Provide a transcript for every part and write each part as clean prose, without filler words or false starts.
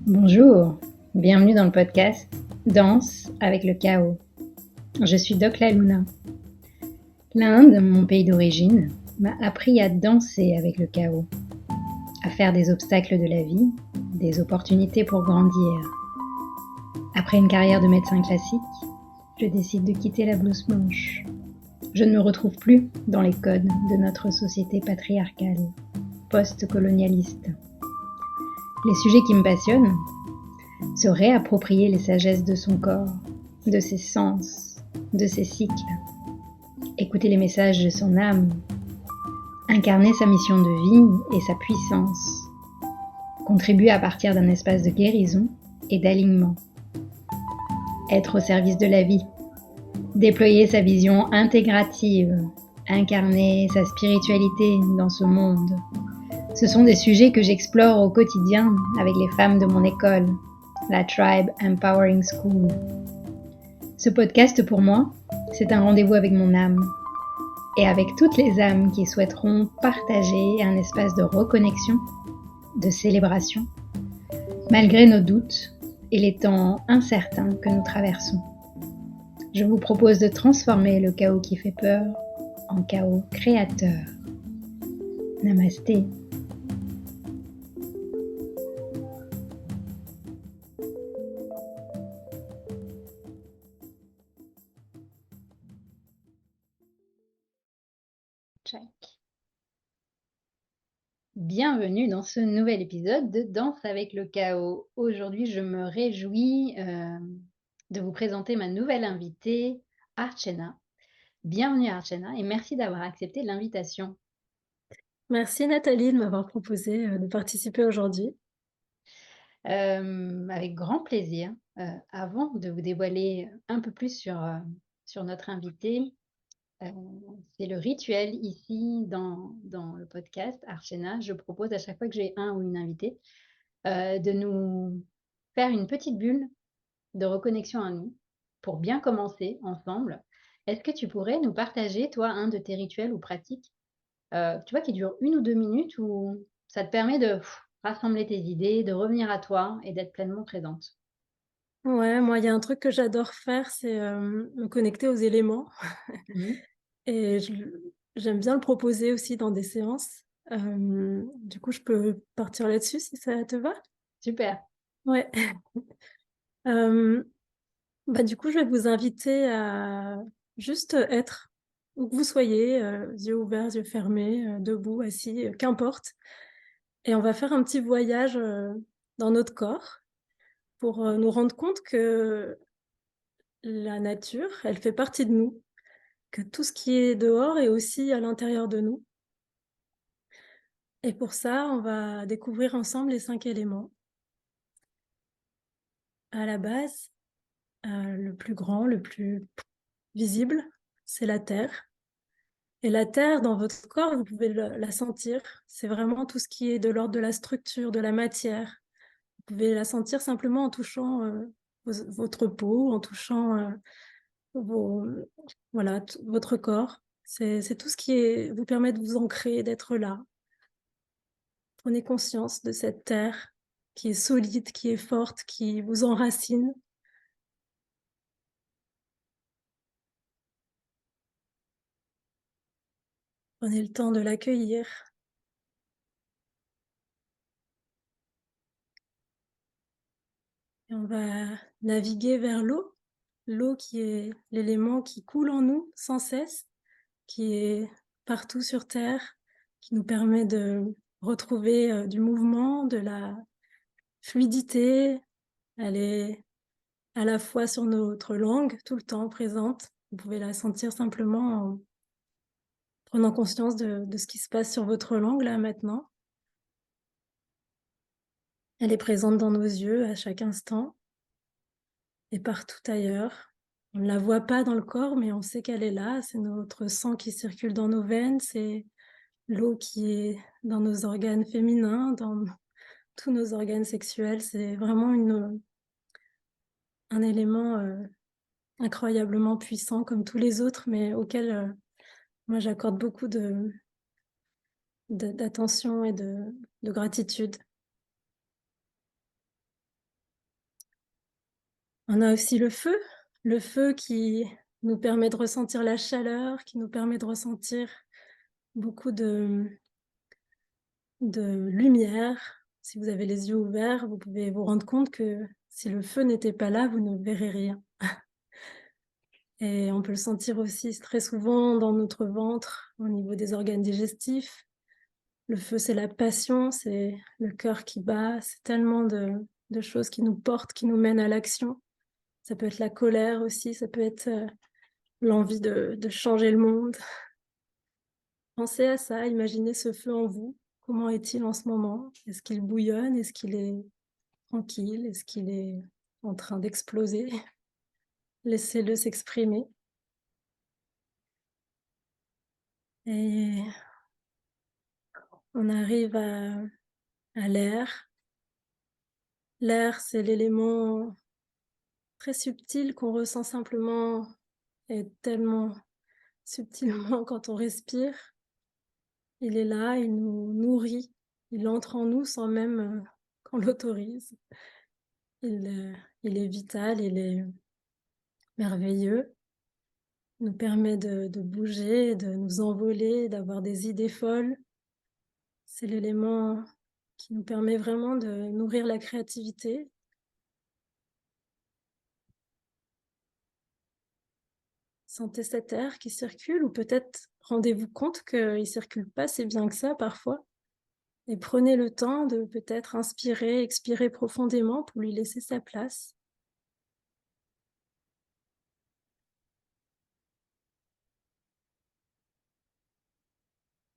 Bonjour, bienvenue dans le podcast Danse avec le chaos. Je suis Doc La Luna. L'Inde, mon pays d'origine, m'a appris à danser avec le chaos, à faire des obstacles de la vie, des opportunités pour grandir. Après une carrière de médecin classique, je décide de quitter la blouse blanche. Je ne me retrouve plus dans les codes de notre société patriarcale, post-colonialiste. Les sujets qui me passionnent, se réapproprier les sagesses de son corps, de ses sens, de ses cycles, écouter les messages de son âme, incarner sa mission de vie et sa puissance, contribuer à partir d'un espace de guérison et d'alignement, être au service de la vie, déployer sa vision intégrative, incarner sa spiritualité dans ce monde. Ce sont des sujets que j'explore au quotidien avec les femmes de mon école, la Tribe Empowering School. Ce podcast pour moi, c'est un rendez-vous avec mon âme et avec toutes les âmes qui souhaiteront partager un espace de reconnexion, de célébration, malgré nos doutes et les temps incertains que nous traversons. Je vous propose de transformer le chaos qui fait peur en chaos créateur. Namasté. Check. Bienvenue dans ce nouvel épisode de Danse avec le chaos. Aujourd'hui, je me réjouis de vous présenter ma nouvelle invitée, Archena. Bienvenue Archena et merci d'avoir accepté l'invitation. Merci Nathalie de m'avoir proposé de participer aujourd'hui. Avec grand plaisir. Avant de vous dévoiler un peu plus sur notre invitée, c'est le rituel ici dans le podcast Archena. Je propose à chaque fois que j'ai un ou une invitée de nous faire une petite bulle de reconnexion à nous pour bien commencer ensemble. Est-ce que tu pourrais nous partager, toi, un de tes rituels ou pratiques, tu vois, qui dure 1 ou 2 minutes où ça te permet de rassembler tes idées, de revenir à toi et d'être pleinement présente? Ouais, moi il y a un truc que j'adore faire, c'est me connecter aux éléments Mmh. et j'aime bien le proposer aussi dans des séances. Du coup, je peux partir là-dessus si ça te va? Super. Ouais. Hem, du coup, je vais vous inviter à juste être où que vous soyez, yeux ouverts, yeux fermés, debout, assis, qu'importe, et on va faire un petit voyage, dans notre corps pour, nous rendre compte que la nature, elle fait partie de nous, que tout ce qui est dehors est aussi à l'intérieur de nous, et pour ça, on va découvrir ensemble les 5 éléments. À la base, le plus grand, le plus visible, c'est la terre, et la terre dans votre corps, vous pouvez le la sentir. C'est vraiment tout ce qui est de l'ordre de la structure, de la matière. Vous pouvez la sentir simplement en touchant, votre peau, en touchant, vos voilà, t votre corps. C'est tout ce qui vous permet de vous ancrer, d'être là. Prenez conscience de cette terre qui est solide, qui est forte, qui vous enracine. Prenez le temps de l'accueillir, et on va naviguer vers l'eau. L'eau qui est l'élément qui coule en nous sans cesse, qui est partout sur terre, qui nous permet de retrouver, du mouvement, de la fluidité. Elle est à la fois sur notre langue, tout le temps présente. Vous pouvez la sentir simplement en prenant conscience de ce qui se passe sur votre langue, là, maintenant. Elle est présente dans nos yeux à chaque instant et partout ailleurs. On ne la voit pas dans le corps, mais on sait qu'elle est là. C'est notre sang qui circule dans nos veines, c'est l'eau qui est dans nos organes féminins, dans tous nos organes sexuels. C'est vraiment un élément incroyablement puissant comme tous les autres, mais auquel moi j'accorde beaucoup d'attention et de gratitude. On a aussi le feu qui nous permet de ressentir la chaleur, qui nous permet de ressentir beaucoup de lumière. Si vous avez les yeux ouverts, vous pouvez vous rendre compte que si le feu n'était pas là, vous ne verrez rien. Et on peut le sentir aussi très souvent dans notre ventre, au niveau des organes digestifs. Le feu, c'est la passion, c'est le cœur qui bat, c'est tellement de choses qui nous portent, qui nous mènent à l'action. Ça peut être la colère aussi, ça peut être l'envie de changer le monde. Pensez à ça, imaginez ce feu en vous. Comment est-il en ce moment? Est-ce qu'il bouillonne? Est-ce qu'il est tranquille? Est-ce qu'il est en train d'exploser? Laissez-le s'exprimer. Et on arrive à l'air. L'air, c'est l'élément très subtil qu'on ressent simplement et tellement subtilement quand on respire. Il est là, il nous nourrit, il entre en nous sans même qu'on l'autorise. Il, euh, il est vital, il est merveilleux, il nous permet de bouger, de nous envoler, d'avoir des idées folles. C'est l'élément qui nous permet vraiment de nourrir la créativité. Sentez cet air qui circule, ou peut-être rendez-vous compte qu'il ne circule pas si bien que ça parfois. Et prenez le temps de peut-être inspirer, expirer profondément pour lui laisser sa place.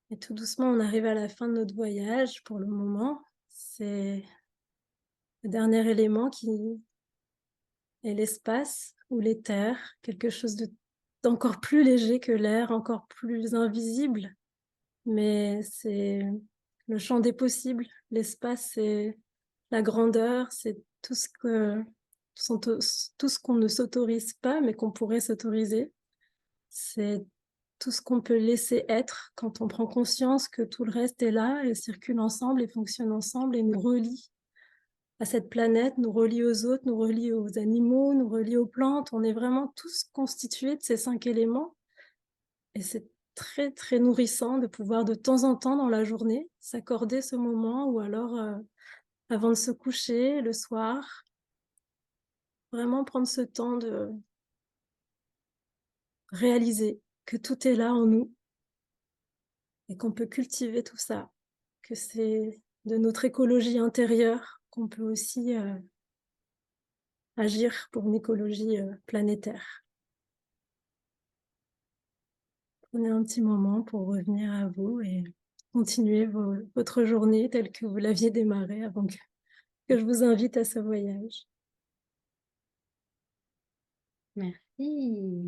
Et tout doucement, on arrive à la fin de notre voyage pour le moment. C'est le dernier élément qui est l'espace ou l'éther, quelque chose d'encore plus léger que l'air, encore plus invisible. Mais c'est le champ des possibles. L'espace, c'est la grandeur, c'est tout ce qu'on ne s'autorise pas, mais qu'on pourrait s'autoriser. C'est tout ce qu'on peut laisser être quand on prend conscience que tout le reste est là et circule ensemble et fonctionne ensemble et nous relie à cette planète, nous relie aux autres, nous relie aux animaux, nous relie aux plantes. On est vraiment tous constitués de ces 5 éléments. Et c'est très, très nourrissant de pouvoir de temps en temps dans la journée s'accorder ce moment, ou alors avant de se coucher, le soir, vraiment prendre ce temps de réaliser que tout est là en nous et qu'on peut cultiver tout ça, que c'est de notre écologie intérieure qu'on peut aussi agir pour une écologie planétaire. Prenez un petit moment pour revenir à vous et continuer votre journée telle que vous l'aviez démarrée avant que je vous invite à ce voyage. Merci.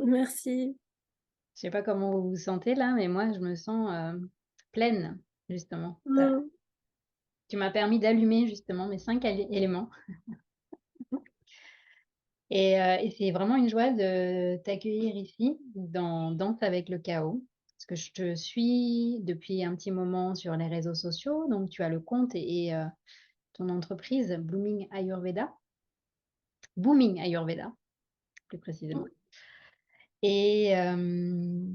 Merci. Je sais pas comment vous vous sentez là, mais moi, je me sens pleine, justement. Mm. Tu m'as permis d'allumer, justement, mes 5 éléments. Et c'est vraiment une joie de t'accueillir ici, dans Danse avec le chaos. Parce que je te suis depuis un petit moment sur les réseaux sociaux. Donc, tu as le compte et ton entreprise, Booming Ayurveda, plus précisément. Et, euh,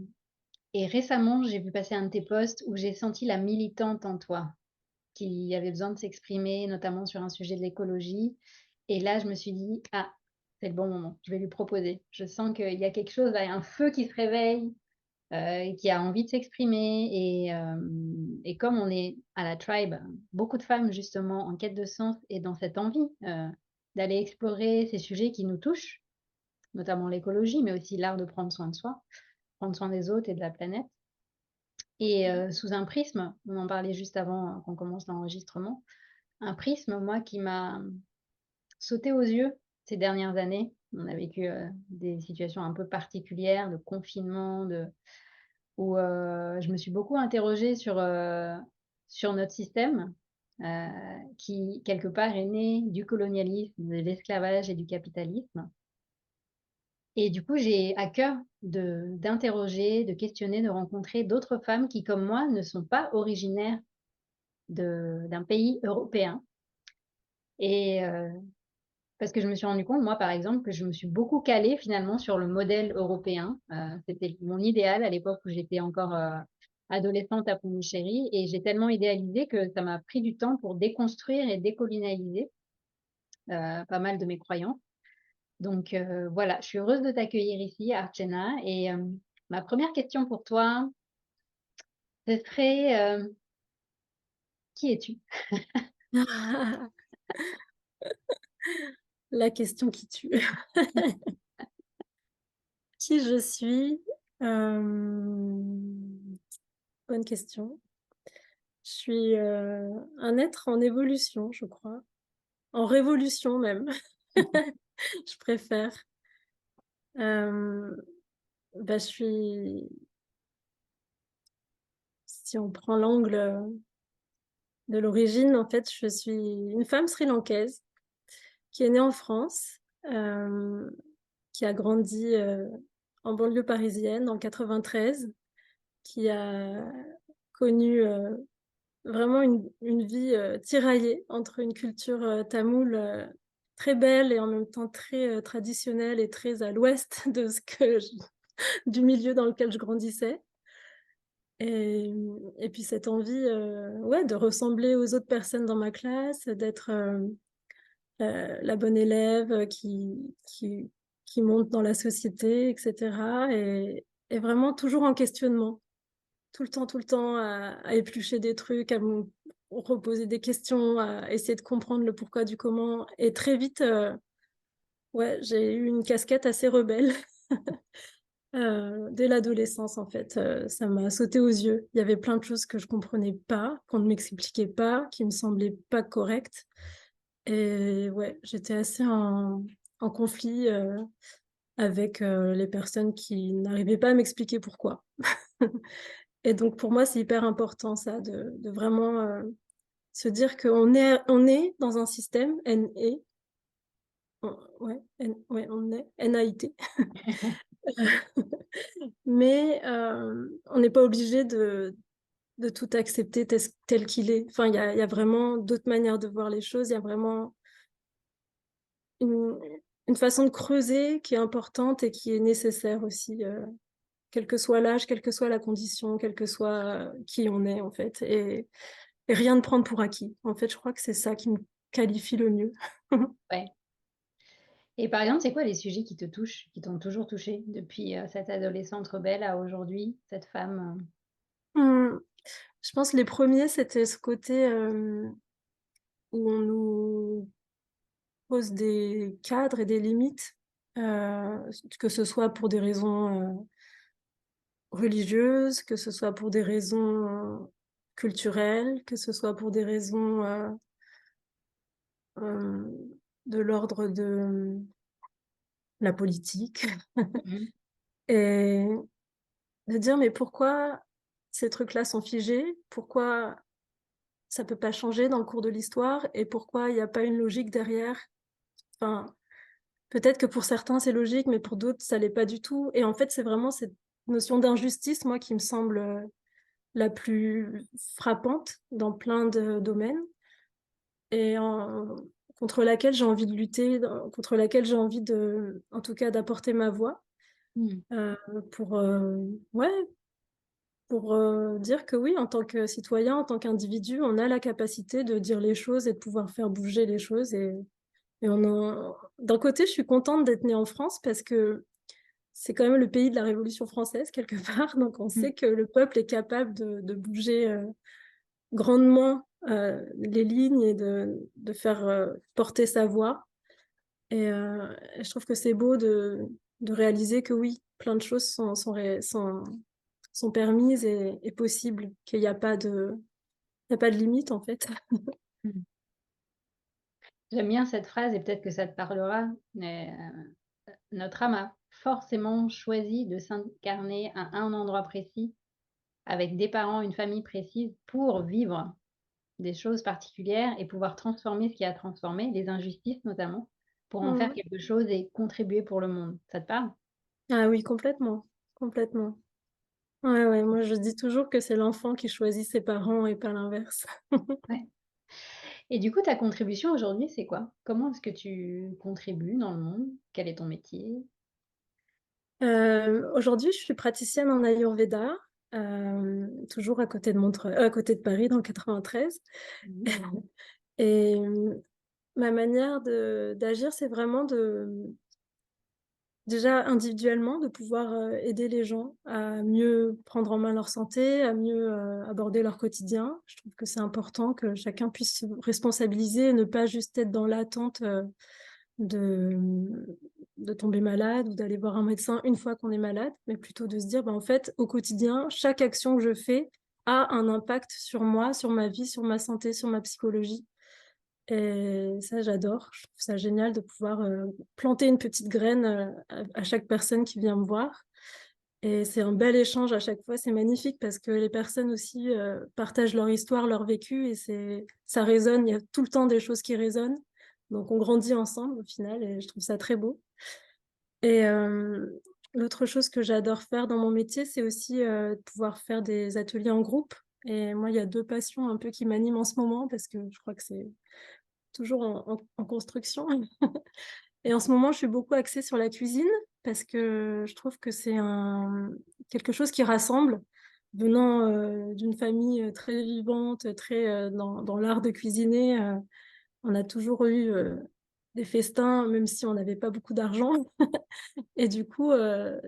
et récemment, j'ai vu passer un de tes posts où j'ai senti la militante en toi, qui avait besoin de s'exprimer, notamment sur un sujet de l'écologie. Et là, je me suis dit, ah, c'est le bon moment, je vais lui proposer. Je sens qu'il y a quelque chose, là, il y a un feu qui se réveille, qui a envie de s'exprimer. Et comme on est à la tribe, beaucoup de femmes, justement, en quête de sens et dans cette envie d'aller explorer ces sujets qui nous touchent, notamment l'écologie, mais aussi l'art de prendre soin de soi, prendre soin des autres et de la planète. Et sous un prisme, on en parlait juste avant qu'on commence l'enregistrement, un prisme, moi, qui m'a sauté aux yeux ces dernières années. On a vécu des situations un peu particulières de confinement, où je me suis beaucoup interrogée sur notre système, qui, quelque part, est né du colonialisme, de l'esclavage et du capitalisme. Et du coup, j'ai à cœur d'interroger, de questionner, de rencontrer d'autres femmes qui, comme moi, ne sont pas originaires d'un pays européen. Et Parce que je me suis rendu compte, moi, par exemple, que je me suis beaucoup calée finalement sur le modèle européen. C'était mon idéal à l'époque où j'étais encore adolescente à Pondichéry et j'ai tellement idéalisé que ça m'a pris du temps pour déconstruire et décolonialiser pas mal de mes croyances. Donc voilà, je suis heureuse de t'accueillir ici, Archena. Et ma première question pour toi, ce serait qui es-tu? La question qui tue. Qui je suis? Bonne question. Je suis un être en évolution, je crois. En révolution même. Je préfère. Euh, je suis, si on prend l'angle de l'origine, en fait, je suis une femme sri-lankaise qui est née en France, euh, qui a grandi en banlieue parisienne en 93, qui a connu vraiment une vie tiraillée entre une culture tamoule très belle et en même temps très traditionnelle et très à l'ouest de du milieu dans lequel je grandissais. Et puis cette envie ouais, de ressembler aux autres personnes dans ma classe, d'être la bonne élève qui monte dans la société, etc. Et vraiment toujours en questionnement, tout le temps à éplucher des trucs, à me reposer des questions, à essayer de comprendre le pourquoi du comment. Et très vite, ouais, j'ai eu une casquette assez rebelle. Dès l'adolescence, en fait, ça m'a sauté aux yeux. Il y avait plein de choses que je comprenais pas, qu'on ne m'expliquait pas, qui me semblaient pas correctes. Et ouais, j'étais assez en conflit avec les personnes qui n'arrivaient pas à m'expliquer pourquoi. Et donc pour moi, c'est hyper important ça, de vraiment se dire on est dans un système NE, ouais, ouais, on est NAIT, mais on n'est pas obligé de tout accepter tel qu'il est. Enfin, il y a vraiment d'autres manières de voir les choses, il y a vraiment une, une façon de creuser qui est importante et qui est nécessaire aussi, quel que soit l'âge, quelle que soit la condition, quel que soit qui on est en fait. Et rien ne prendre pour acquis. En fait, je crois que c'est ça qui me qualifie le mieux. Ouais. Et par exemple, c'est quoi les sujets qui te touchent, qui t'ont toujours touché depuis cette adolescente rebelle à aujourd'hui, cette femme Hum, Je pense que les premiers, c'était ce côté où on nous pose des cadres et des limites, que ce soit pour des raisons religieuses, que ce soit pour des raisons culturelles, que ce soit pour des raisons euh, de l'ordre de la politique. Mhm. Et de dire, mais pourquoi ces trucs-là sont figés? Pourquoi ça peut pas changer dans le cours de l'histoire? Et pourquoi il n'y a pas une logique derrière? Enfin, peut-être que pour certains, c'est logique, mais pour d'autres, ça l'est pas du tout. Et en fait, c'est vraiment cette notion d'injustice, moi, qui me semble la plus frappante dans plein de domaines et contre laquelle j'ai envie de lutter, contre laquelle j'ai envie en tout cas, d'apporter ma voix Mhm. euh, pour, ouais, pour dire que oui, en tant que citoyen, en tant qu'individu, on a la capacité de dire les choses et de pouvoir faire bouger les choses. Et d'un côté, je suis contente d'être née en France parce que c'est quand même le pays de la Révolution française, quelque part. Donc, on Mhm. sait que le peuple est capable de bouger grandement les lignes et de faire porter sa voix. Et je trouve que c'est beau de réaliser que oui, plein de choses sont permises et possibles, qu'il n'y a pas il y a pas de limite en fait. Mhm. J'aime bien cette phrase et peut-être que ça te parlera, mais notre âme a forcément choisi de s'incarner à un endroit précis, avec des parents, une famille précise, pour vivre des choses particulières et pouvoir transformer ce qui a transformé, les injustices notamment, pour en faire Mm. quelque chose et contribuer pour le monde. Ça te parle? Ah oui, complètement, complètement. Ouais, ouais, moi je dis toujours que c'est l'enfant qui choisit ses parents et pas l'inverse. Ouais. Et du coup, ta contribution aujourd'hui, c'est quoi? Comment est-ce que tu contribues dans le monde? Quel est ton métier? Aujourd'hui, je suis praticienne en Ayurveda, toujours à côté de Paris, dans le 93. Mmh. Et ma manière d'agir, c'est vraiment déjà individuellement, de pouvoir aider les gens à mieux prendre en main leur santé, à mieux aborder leur quotidien. Je trouve que c'est important que chacun puisse se responsabiliser et ne pas juste être dans l'attente de, de tomber malade ou d'aller voir un médecin une fois qu'on est malade, mais plutôt de se dire, bah, en fait, au quotidien, chaque action que je fais a un impact sur moi, sur ma vie, sur ma santé, sur ma psychologie. Et ça, j'adore. Je trouve ça génial de pouvoir planter une petite graine à chaque personne qui vient me voir. Et c'est un bel échange à chaque fois. C'est magnifique parce que les personnes aussi partagent leur histoire, leur vécu et ça résonne. Il y a tout le temps des choses qui résonnent. Donc on grandit ensemble au final et je trouve ça très beau. Et l'autre chose que j'adore faire dans mon métier, c'est aussi de pouvoir faire des ateliers en groupe. Et moi, il y a deux passions un peu qui m'animent en ce moment parce que je crois que c'est toujours en construction. Et en ce moment, je suis beaucoup axée sur la cuisine parce que je trouve que c'est quelque chose qui rassemble. Venant d'une famille très vivante, très dans l'art de cuisiner, on a toujours eu des festins, même si on n'avait pas beaucoup d'argent. Et du coup,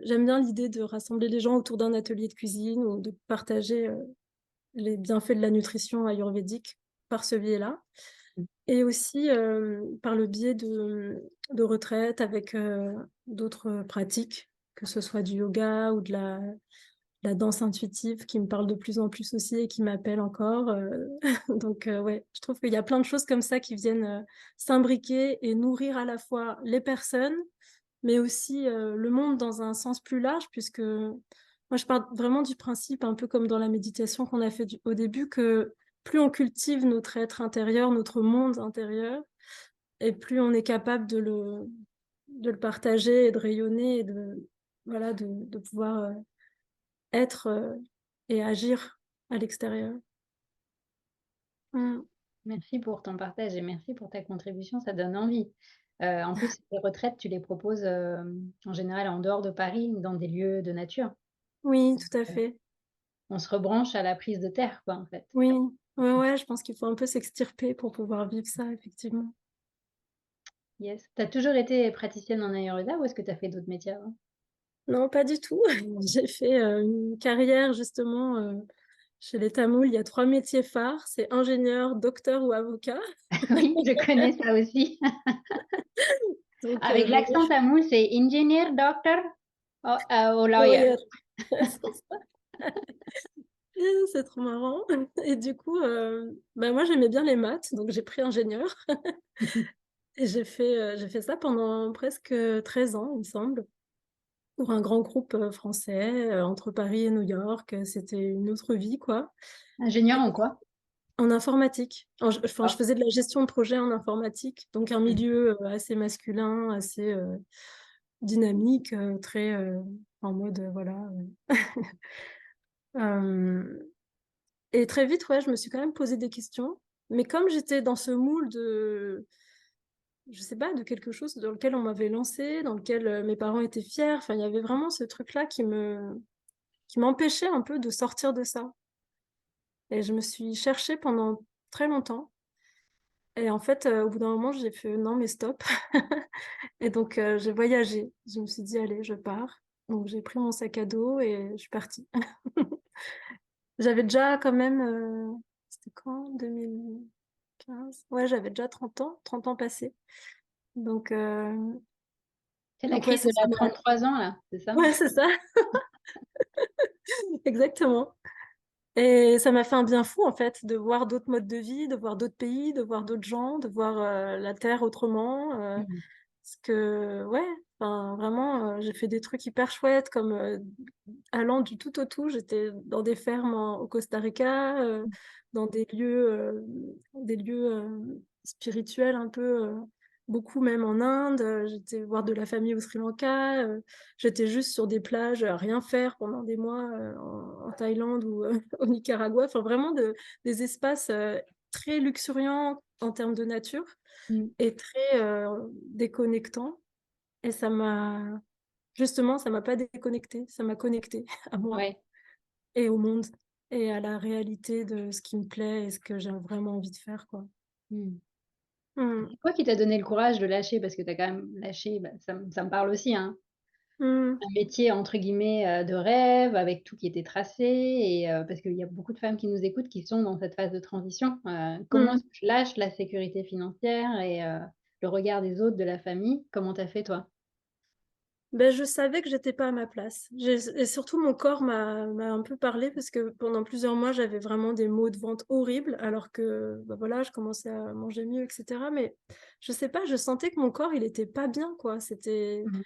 j'aime bien l'idée de rassembler les gens autour d'un atelier de cuisine ou de partager les bienfaits de la nutrition ayurvédique par ce biais-là. Et aussi par le biais de retraites avec d'autres pratiques, que ce soit du yoga ou de la danse intuitive qui me parle de plus en plus aussi et qui m'appelle encore. Donc ouais, je trouve qu'il y a plein de choses comme ça qui viennent s'imbriquer et nourrir à la fois les personnes, mais aussi le monde dans un sens plus large, puisque moi je pars vraiment du principe, un peu comme dans la méditation qu'on a fait au début, que plus on cultive notre être intérieur, notre monde intérieur, et plus on est capable de le partager et de rayonner et voilà, de pouvoir être et agir à l'extérieur. Mm. Merci pour ton partage et merci pour ta contribution, ça donne envie. En plus, les retraites, tu les proposes, en général en dehors de Paris, dans des lieux de nature. Oui, tout à Heu, fait. on se rebranche à la prise de terre, quoi, en fait. Oui, ouais, ouais, je pense qu'il faut un peu s'extirper pour pouvoir vivre ça, effectivement. Yes. Tu as toujours été praticienne en Ayurveda ou est-ce que tu as fait d'autres métiers avant? Non, pas du tout. J'ai fait une carrière justement chez les Tamouls. Il y a trois métiers phares, c'est ingénieur, docteur ou avocat. Oui, je connais ça aussi. Donc, Avec bon, l'accent tamoul, c'est engineer, doctor ou lawyer. ouais, c'est trop marrant. Et du coup, bah, moi j'aimais bien les maths, donc j'ai pris ingénieur. Et j'ai fait ça pendant presque 13 ans, il me semble, pour un grand groupe français entre Paris et New York. C'était une autre vie, quoi. Ingénieur Et en quoi? en informatique. Enfin, je Ah. faisais de la gestion de projet en informatique, donc un Mmh. milieu assez masculin, assez dynamique, très en mode voilà. Euh, et très vite, ouais, je me suis quand même posé des questions. Mais comme j'étais dans ce moule de, je sais pas, de quelque chose dans lequel on m'avait lancé, dans lequel mes parents étaient fiers, enfin, il y avait vraiment ce truc-là qui m'empêchait un peu de sortir de ça. Et je me suis cherchée pendant très longtemps. Et en fait, au bout d'un moment, j'ai fait non, mais stop. Et donc, j'ai voyagé. Je me suis dit, allez, je pars. Donc, j'ai pris mon sac à dos et je suis partie. J'avais déjà quand même, c'était quand? 2015? Ouais, j'avais déjà 30 ans, 30 ans passés. Donc, C'est la donc ouais, crise c'est de ce la qui m'a... 33 ans, là, c'est ça? Ouais, c'est ça, exactement. Et ça m'a fait un bien fou, en fait, de voir d'autres modes de vie, de voir d'autres pays, de voir d'autres gens, de voir la Terre autrement. Mmh. Parce que, ouais, enfin, vraiment, j'ai fait des trucs hyper chouettes, comme allant du tout au tout. J'étais dans des fermes au Costa Rica, dans des lieux spirituels un peu, beaucoup même en Inde. J'étais voir de la famille au Sri Lanka. J'étais juste sur des plages, à rien faire pendant des mois en Thaïlande ou au Nicaragua. Enfin, vraiment des espaces très luxuriant en termes de nature Mm. et très déconnectant. Et justement, ça m'a pas déconnecté, ça m'a connecté à moi Ouais. et au monde et à la réalité de ce qui me plaît et ce que j'ai vraiment envie de faire, quoi. Mm. Mm. C'est quoi qui t'a donné le courage de lâcher? Parce que tu as quand même lâché, bah, ça me parle aussi, hein. Mm. Un métier entre guillemets, de rêve avec tout qui était tracé et parce qu'il y a beaucoup de femmes qui nous écoutent qui sont dans cette phase de transition. Comment est-ce Mm. que tu lâches la sécurité financière et le regard des autres, de la famille? Comment tu as fait toi? Ben, je savais que j'étais pas à ma place. Et surtout, mon corps m'a un peu parlé parce que pendant plusieurs mois, j'avais vraiment des maux de ventre horribles alors que bah voilà, je commençais à manger mieux, etc. Mais je sais pas, je sentais que mon corps, il était pas bien, quoi. Mmh.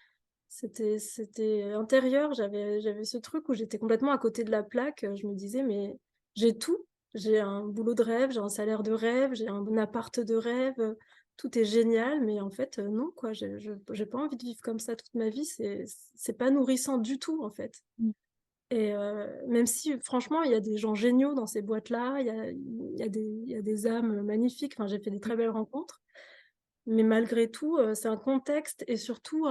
C'était intérieur. J'avais ce truc où j'étais complètement à côté de la plaque. Je me disais, mais j'ai tout. J'ai un boulot de rêve, j'ai un salaire de rêve, j'ai un appart de rêve. Tout est génial, mais en fait, non, quoi. J'ai pas envie de vivre comme ça toute ma vie. C'est pas nourrissant du tout, en fait. Mmh. Et même si, franchement, il y a des gens géniaux dans ces boîtes-là, il y a des âmes magnifiques. Enfin, j'ai fait des très belles rencontres. Mais malgré tout, c'est un contexte et surtout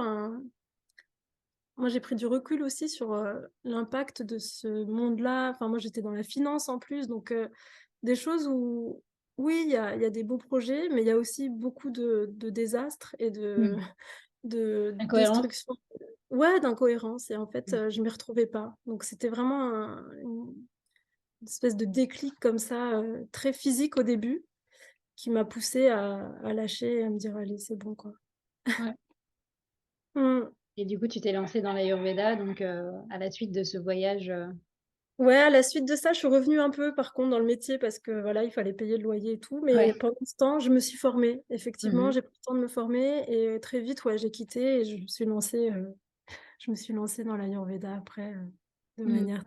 moi, j'ai pris du recul aussi sur l'impact de ce monde-là. Enfin, moi, j'étais dans la finance en plus, donc des choses où, oui, il y a des beaux projets, mais il y a aussi beaucoup de désastres et Mmh. de Incohérence? destruction. Ouais, d'incohérence. Et en fait, Mmh. je m'y retrouvais pas. Donc, c'était vraiment une espèce de déclic comme ça, très physique au début, qui m'a poussée à lâcher et à me dire, allez, c'est bon, quoi. Ouais. Mm. Et du coup, tu t'es lancée dans l'Ayurveda donc à la suite de ce voyage, Ouais, à la suite de ça, je suis revenue un peu par contre dans le métier parce que voilà, il fallait payer le loyer et tout. Mais ouais. pendant ce temps, je me suis formée. Effectivement, Mmh. j'ai pris le temps de me former et très vite, ouais, j'ai quitté et je me suis lancée dans l'Ayurveda après de Mmh. manière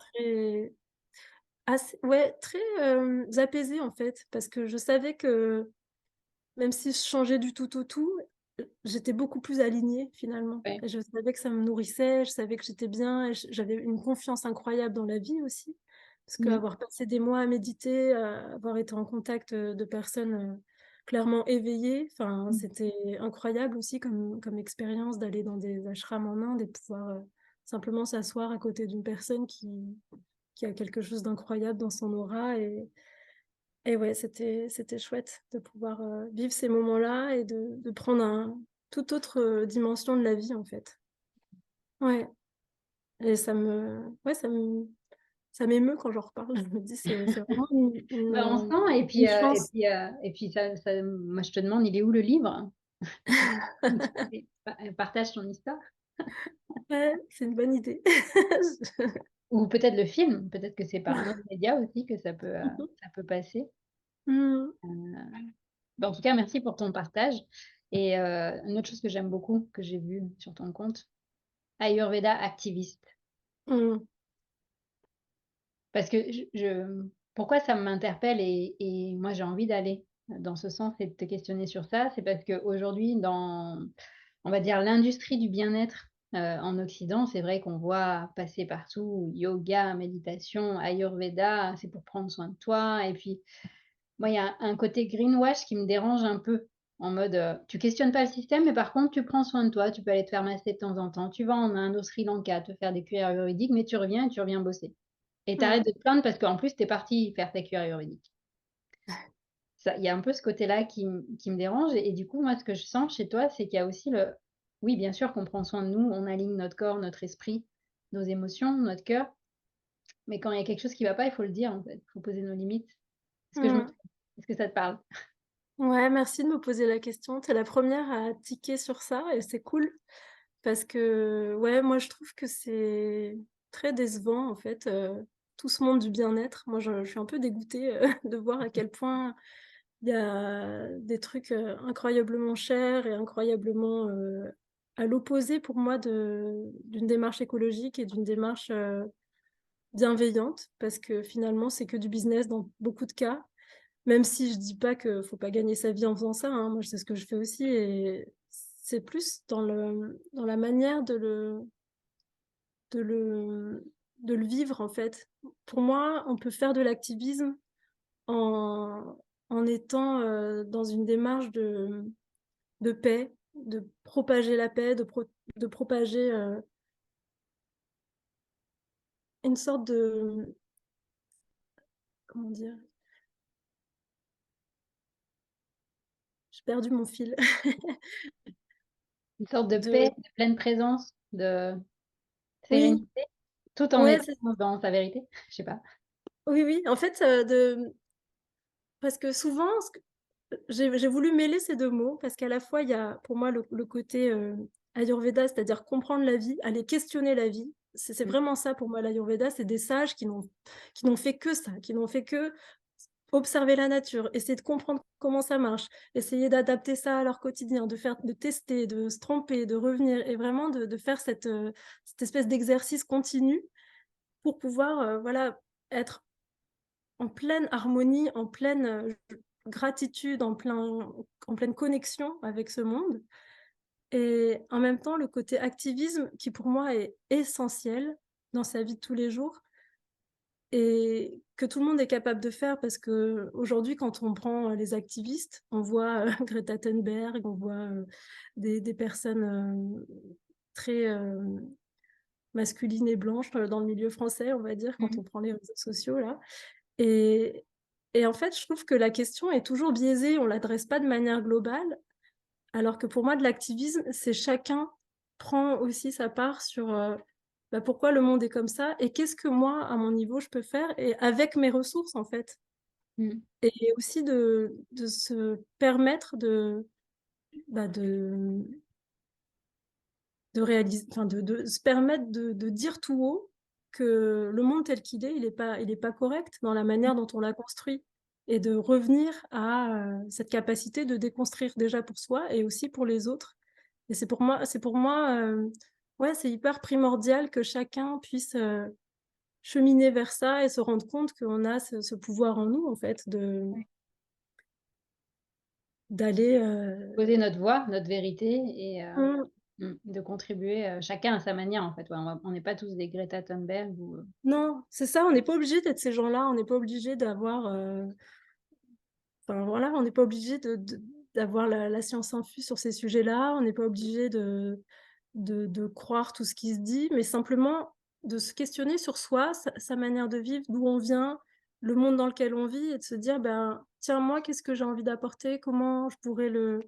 ouais, très apaisée en fait, parce que je savais que même si je changeais du tout au tout, j'étais beaucoup plus alignée finalement. Ouais. Et je savais que ça me nourrissait, je savais que j'étais bien et j'avais une confiance incroyable dans la vie aussi. Parce Mmh. qu'avoir passé des mois à méditer, avoir été en contact, de personnes, clairement éveillées, enfin, Mmh. c'était incroyable aussi comme expérience d'aller dans des ashrams en Inde et de pouvoir, simplement s'asseoir à côté d'une personne qui a quelque chose d'incroyable dans son aura et ouais, c'était chouette de pouvoir, vivre ces moments-là et de prendre un toute autre, dimension de la vie, en fait. Ouais et ça m'émeut quand j'en reparle. Je me dis: «C'est vraiment Bah, on sent une chance». et puis ça moi je te demande, il est où le livre? Partage ton histoire. Ouais, c'est une bonne idée. Ou peut-être le film, peut-être que c'est par un autre média aussi que ça peut passer. Mmh. Bah, en tout cas, merci pour ton partage et une autre chose que j'aime beaucoup, que j'ai vu sur ton compte, Ayurveda activiste. Mmh. Parce que pourquoi ça m'interpelle et moi j'ai envie d'aller dans ce sens et de te questionner sur ça, c'est parce qu'aujourd'hui dans, on va dire, l'industrie du bien-être, en Occident, c'est vrai qu'on voit passer partout yoga, méditation, Ayurveda, c'est pour prendre soin de toi et puis moi, il y a un côté greenwash qui me dérange un peu, en mode, tu questionnes pas le système, mais par contre, tu prends soin de toi. Tu peux aller te faire masser de temps en temps. Tu vas en Inde, au Sri Lanka, te faire des cuirs ayurvédiques, mais tu reviens et tu reviens bosser. Et tu arrêtes Mmh. de te plaindre parce qu'en plus, tu es parti faire ta cure ayurvédique. Ça, il y a un peu ce côté-là qui me dérange et du coup, moi, ce que je sens chez toi, c'est qu'il y a aussi le oui, bien sûr qu'on prend soin de nous, on aligne notre corps, notre esprit, nos émotions, notre cœur, mais quand il y a quelque chose qui va pas, il faut le dire, en fait. Il faut poser nos limites. Est-ce que je me Mmh. trompe? Est-ce que ça te parle? Ouais, merci de me poser la question. Tu es la première à tiquer sur ça et c'est cool parce que, ouais, moi, je trouve que c'est très décevant, en fait, tout ce monde du bien-être. Moi, je suis un peu dégoûtée, de voir à quel point il y a des trucs, incroyablement chers et incroyablement, à l'opposé pour moi d'une démarche écologique et d'une démarche, bienveillante parce que finalement, c'est que du business dans beaucoup de cas. Même si je dis pas que faut pas gagner sa vie en faisant ça, hein, moi c'est ce que je fais aussi et c'est plus dans la manière de le de le vivre en fait. Pour moi, on peut faire de l'activisme en en étant dans une démarche de paix, de propager la paix, de propager une sorte de... Comment dire? J'ai perdu mon fil. Une sorte de paix, De... de pleine présence, de Oui, sérénité, tout en ouais, étant dans sa vérité. Je sais pas. oui, oui. En fait, parce que souvent, j'ai voulu mêler ces deux mots, parce qu'à la fois, il y a pour moi le côté Ayurveda, c'est-à-dire comprendre la vie, aller questionner la vie. C'est Mm. vraiment ça pour moi, l'Ayurveda. C'est des sages qui n'ont fait que ça, qui n'ont fait que observer la nature, essayer de comprendre comment ça marche, essayer d'adapter ça à leur quotidien, de tester, de se tromper, de revenir et vraiment de faire cette espèce d'exercice continu pour pouvoir voilà, être en pleine harmonie, en pleine gratitude, en pleine connexion avec ce monde. Et en même temps, le côté activisme qui pour moi est essentiel dans sa vie de tous les jours et que tout le monde est capable de faire parce que aujourd'hui, quand on prend les activistes, on voit Greta Thunberg, on voit des personnes très masculines et blanches dans le milieu français, on va dire, quand Mm. on prend les réseaux sociaux là. Et, et en fait, je trouve que la question est toujours biaisée, on l'adresse pas de manière globale, alors que pour moi, de l'activisme, c'est chacun prend aussi sa part sur bah, pourquoi le monde est comme ça et qu'est-ce que moi, à mon niveau, je peux faire et avec mes ressources, en fait. Mm. Et aussi de se permettre bah, de réaliser, enfin de se permettre de dire tout haut que le monde tel qu'il est, il est pas correct dans la manière dont on l'a construit et de revenir à cette capacité de déconstruire déjà pour soi et aussi pour les autres. Et c'est pour moi, ouais, c'est hyper primordial que chacun puisse cheminer vers ça et se rendre compte qu'on a ce pouvoir en nous, en fait, d'aller Poser notre voix, notre vérité et hum, de contribuer chacun à sa manière en fait. Ouais, on n'est pas tous des Greta Thunberg ou. non, c'est ça, on n'est pas obligé d'être ces gens-là, on n'est pas obligé d'avoir enfin voilà, on n'est pas obligé d'avoir la science infuse sur ces sujets-là, on n'est pas obligé de croire tout ce qui se dit, mais simplement de se questionner sur soi, sa manière de vivre, d'où on vient, le monde dans lequel on vit, et de se dire, ben, tiens, moi, qu'est-ce que j'ai envie d'apporter, comment je pourrais le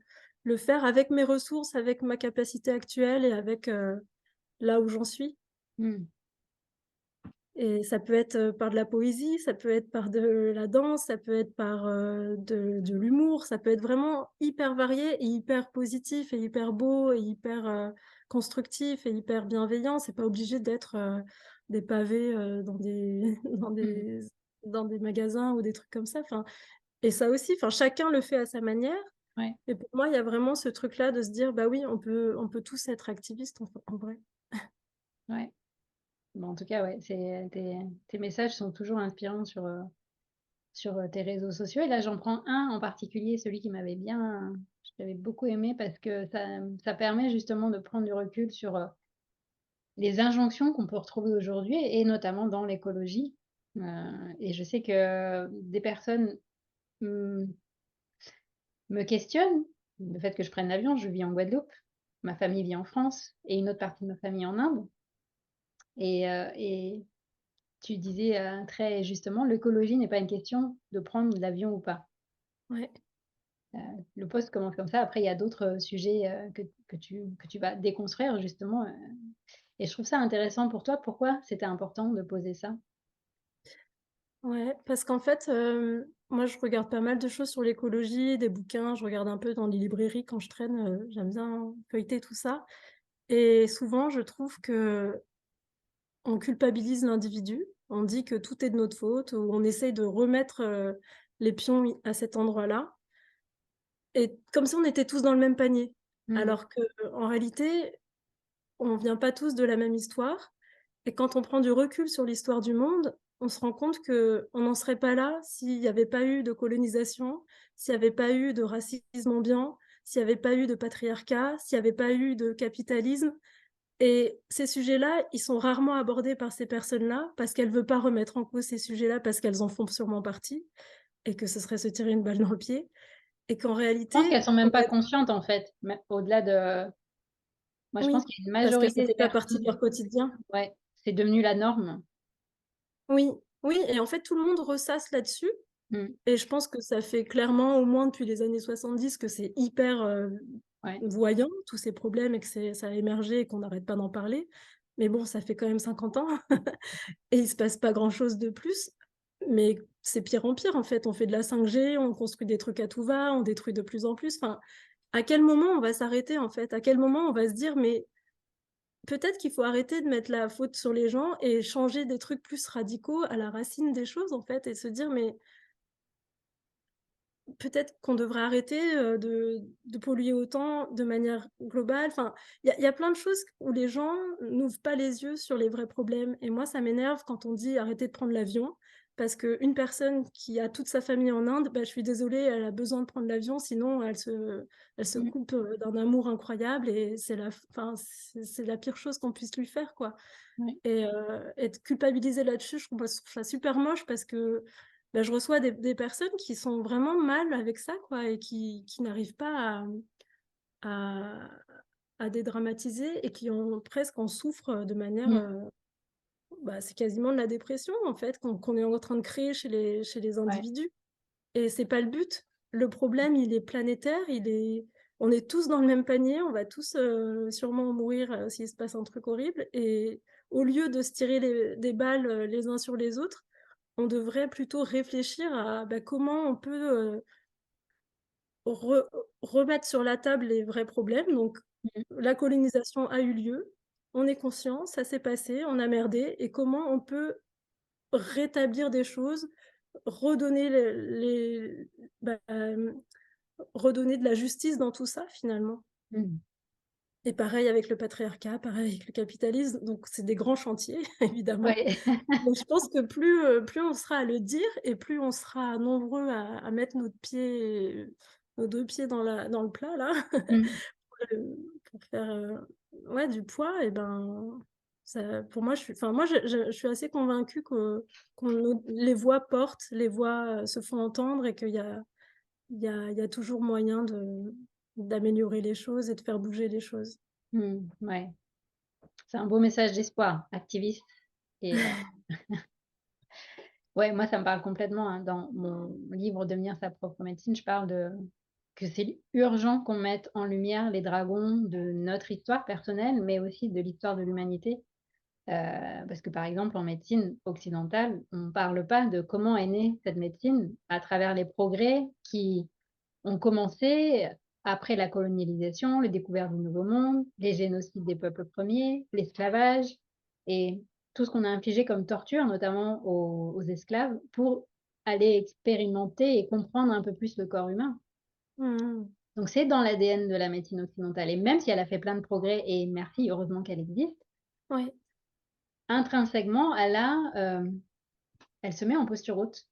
faire avec mes ressources, avec ma capacité actuelle et avec là où j'en suis. Mm. Et ça peut être par de la poésie, ça peut être par de la danse, ça peut être par de l'humour, ça peut être vraiment hyper varié et hyper positif et hyper beau et hyper constructif et hyper bienveillant. C'est pas obligé d'être des pavés Mm. dans des magasins ou des trucs comme ça. Enfin, et ça aussi, enfin, chacun le fait à sa manière. Ouais, Et pour moi, il y a vraiment ce truc-là de se dire, bah oui, on peut tous être activistes en vrai. ouais. Bon, en tout cas, ouais, tes messages sont toujours inspirants sur tes réseaux sociaux. Et là, j'en prends un en particulier, celui qui je l'avais beaucoup aimé parce que ça permet justement de prendre du recul sur les injonctions qu'on peut retrouver aujourd'hui et notamment dans l'écologie. Et je sais que des personnes mm, me questionnent. Le fait que je prenne l'avion, je vis en Guadeloupe, ma famille vit en France et une autre partie de ma famille en Inde. Et tu disais très justement, l'écologie n'est pas une question de prendre l'avion ou pas. Ouais. Euh, le poste commence comme ça. Après, il y a d'autres sujets que tu vas déconstruire justement. Et je trouve ça intéressant pour toi. Pourquoi c'était important de poser ça? Ouais, parce qu'en fait, moi, je regarde pas mal de choses sur l'écologie, des bouquins, je regarde un peu dans les librairies quand je traîne, j'aime bien feuilleter tout ça. Et souvent, je trouve que on culpabilise l'individu, on dit que tout est de notre faute, ou on essaye de remettre les pions à cet endroit-là, et comme si on était tous dans le même panier. Mm. Alors que en réalité, on vient pas tous de la même histoire. Et quand on prend du recul sur l'histoire du monde, on se rend compte que on n'en serait pas là s'il n'y avait pas eu de colonisation, s'il n'y avait pas eu de racisme ambiant, s'il n'y avait pas eu de patriarcat, s'il n'y avait pas eu de capitalisme. Et ces sujets-là, ils sont rarement abordés par ces personnes-là parce qu'elles ne veulent pas remettre en cause ces sujets-là parce qu'elles en font sûrement partie. et que ce serait se tirer une balle dans le pied et qu'en Je pense qu'elles réalité, sont on même pas va conscientes, en fait, mais au-delà de... Moi, je oui, pense qu'il y a une parce que ça majorité de fait pas partie de personnes, leur quotidien. ouais, c'est devenu la norme. Oui, oui et en fait, tout le monde ressasse là-dessus Mmh, et je pense que ça fait clairement au moins depuis les années 70 que c'est hyper, ouais. voyant tous ces problèmes et que ça a émergé et qu'on n'arrête pas d'en parler. Mais bon, ça fait quand même 50 ans et il se passe pas grand-chose de plus. Mais c'est pire en pire, en fait. On fait de la 5G, on construit des trucs à tout va, on détruit de plus en plus. Enfin, à quel moment on va s'arrêter, en fait? À quel moment on va se dire: «Mais peut-être qu'il faut arrêter de mettre la faute sur les gens et changer des trucs plus radicaux à la racine des choses, en fait», et se dire: «Mais peut-être qu'on devrait arrêter, de polluer autant de manière globale». Enfin, il y a plein de choses où les gens n'ouvrent pas les yeux sur les vrais problèmes et moi, ça m'énerve quand on dit: «Arrêtez de prendre l'avion», parce qu'une personne qui a toute sa famille en Inde, bah, je suis désolée, elle a besoin de prendre l'avion, sinon elle se Mmh, coupe, d'un amour incroyable et c'est la pire chose qu'on puisse lui faire, quoi. ouais. Et de culpabiliser là-dessus, je trouve ça super moche parce que, bah, je reçois des personnes qui sont vraiment mal avec ça, quoi, et qui n'arrivent pas à à dédramatiser et qui en presque en souffrent de manière, Mmh, bah, c'est quasiment de la dépression, en fait, qu'on est en train de créer chez les ouais. individus et c'est pas le but. Le problème, il est planétaire, on est tous dans le même panier, on va tous, sûrement mourir, s'il se passe un truc horrible et au lieu de se tirer des balles, les uns sur les autres, on devrait plutôt réfléchir à, bah, comment on peut, re remettre sur la table les vrais problèmes. Donc Mmh, la colonisation a eu lieu, on est conscient, ça s'est passé, on a merdé et comment on peut rétablir des choses, redonner bah, redonner de la justice dans tout ça, finalement. mmh. Et pareil avec le patriarcat, pareil avec le capitalisme, donc c'est des grands chantiers évidemment. Ouais. Mais je pense que plus on sera à le dire et plus on sera nombreux à mettre nos 2 pieds dans le plat là, Mmh. pour faire, ouais, du poids et ben, ça pour moi je suis assez convaincue qu'on les voix portent, les voix, se font entendre et qu'il y a toujours moyen d'améliorer les choses et de faire bouger les choses. Mmh, ouais. C'est un beau message d'espoir, activiste et ouais, moi, ça me parle complètement, hein. Dans mon livre «Devenir sa propre médecine», je parle de que c'est urgent qu'on mette en lumière les dragons de notre histoire personnelle, mais aussi de l'histoire de l'humanité. Parce que, par exemple, en médecine occidentale, on parle pas de comment est née cette médecine à travers les progrès qui ont commencé après la colonialisation, les découvertes du Nouveau Monde, les génocides des peuples premiers, l'esclavage et tout ce qu'on a infligé comme torture, notamment aux esclaves, pour aller expérimenter et comprendre un peu plus le corps humain. Mmh mh. Donc c'est dans l'ADN de la médecine occidentale et même si elle a fait plein de progrès et merci, heureusement qu'elle existe, Ouais. intrinsèquement, elle se met en posture haute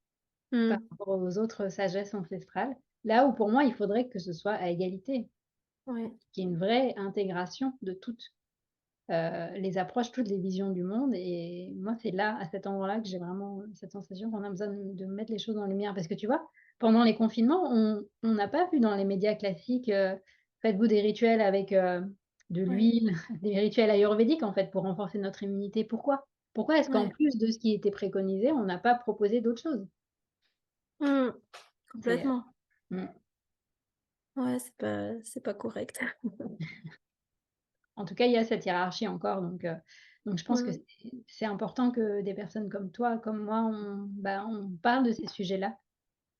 par Mmh. rapport aux autres sagesses ancestrales. Là où pour moi, il faudrait que ce soit à égalité, Ouais. qu'il y ait une vraie intégration de toutes, les approches, toutes les visions du monde et moi, c'est là, à cet endroit-là, que j'ai vraiment cette sensation qu'on a besoin de mettre les choses en lumière. Parce que tu vois, pendant les confinements, on n'a pas vu dans les médias classiques, faites-vous des rituels avec, de Ouais. l'huile, des rituels ayurvédiques, en fait, pour renforcer notre immunité. Pourquoi? Pourquoi est-ce qu'en Ouais. plus de ce qui était préconisé, on n'a pas proposé d'autres choses? Mmh. C'est, Complètement. mmh. Ouais, c'est pas correct. En tout cas, il y a cette hiérarchie encore, donc je pense que Mmh. c'est important que des personnes comme toi, comme moi, on parle de ces sujets-là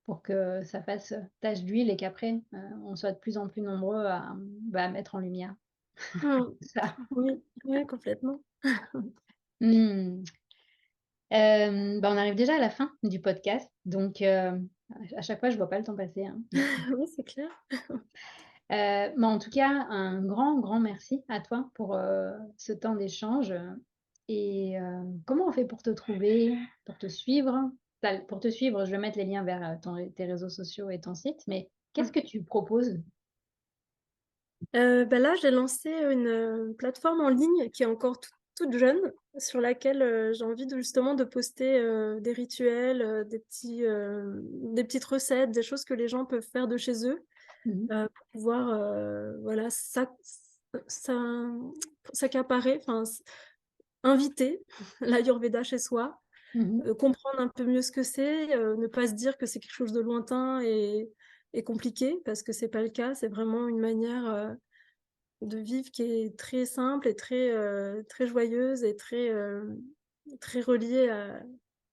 pour que ça fasse tache d'huile et qu'après, on soit de plus en plus nombreux à mettre en lumière Mmh. ça. Oui, ouais, complètement. Mmh. On arrive déjà à la fin du podcast, donc à chaque fois, je vois pas le temps passer, hein. Oui, c'est clair. Mais en tout cas, un grand, grand merci à toi pour, ce temps d'échange, et comment on fait pour te trouver, pour te suivre? Pour te suivre, je vais mettre les liens vers, tes réseaux sociaux et ton site, mais qu'est-ce Mmh. que tu proposes? Bah, là, j'ai lancé une, plateforme en ligne qui est encore toute toute jeune sur laquelle, j'ai envie de justement de poster, des rituels, des petites recettes, des choses que les gens peuvent faire de chez eux, Mmh. pour pouvoir, voilà, ça s'accaparer, enfin inviter l'Ayurveda chez soi, Mmh. comprendre un peu mieux ce que c'est, ne pas se dire que c'est quelque chose de lointain et compliqué parce que c'est pas le cas. C'est vraiment une manière, de vivre qui est très simple et très joyeuse et très reliée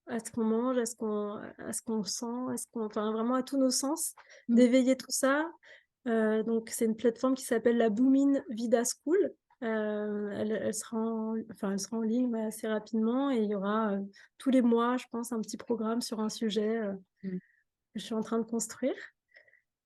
à ce qu'on mange, à ce qu'on sent, à ce qu'on enfin vraiment à tous nos sens, Mmh. d'éveiller tout ça. Donc c'est une plateforme qui s'appelle la Boomin Vida School. Elle sera en ligne, ouais, assez rapidement et il y aura, tous les mois, je pense, un petit programme sur un sujet, Mmh. que je suis en train de construire.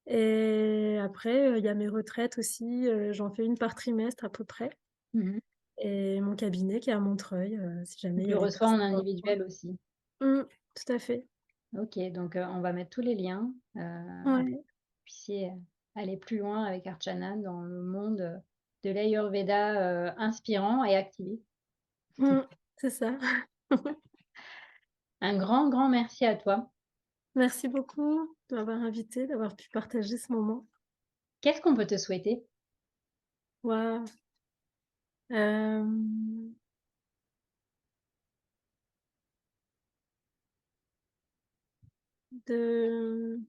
Et après, il y a mes retraites aussi, j'en fais une par trimestre à peu près Mmh. et mon cabinet qui est à Montreuil, si jamais il y Tu a des reçois en personnes dans le coin. individuel aussi? Mmh, tout à fait. OK, donc on va mettre tous les liens, pour que Ouais, vous puissiez, aller plus loin avec Archana dans le monde, de l'Ayurveda, inspirant et activiste. mmh, c'est ça. Un grand, grand merci à toi. Merci beaucoup de m'avoir invitée, d'avoir pu partager ce moment. Qu'est-ce qu'on peut te souhaiter? Waouh! Hem, de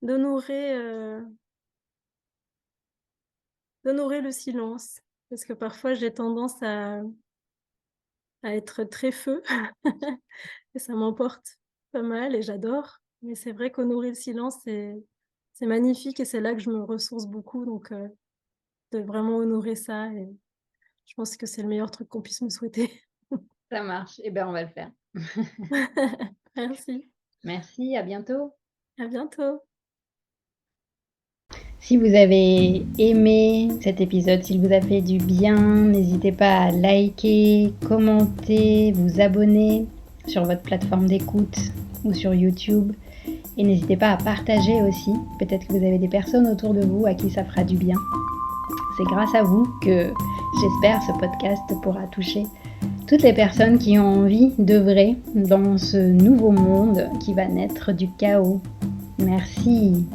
d'honorer, d'honorer le silence parce que parfois j'ai tendance à être très feu et ça m'emporte pas mal et j'adore. Mais c'est vrai qu'honorer le silence, c'est magnifique et c'est là que je me ressource beaucoup donc de vraiment honorer ça et je pense que c'est le meilleur truc qu'on puisse me souhaiter. Ça marche, eh ben, on va le faire. Merci, Merci, à bientôt. à bientôt. Si vous avez aimé cet épisode, s'il vous a fait du bien, n'hésitez pas à liker, commenter, vous abonner sur votre plateforme d'écoute ou sur YouTube. Et n'hésitez pas à partager aussi. Peut-être que vous avez des personnes autour de vous à qui ça fera du bien. C'est grâce à vous que j'espère ce podcast pourra toucher toutes les personnes qui ont envie d'œuvrer dans ce nouveau monde qui va naître du chaos. Merci.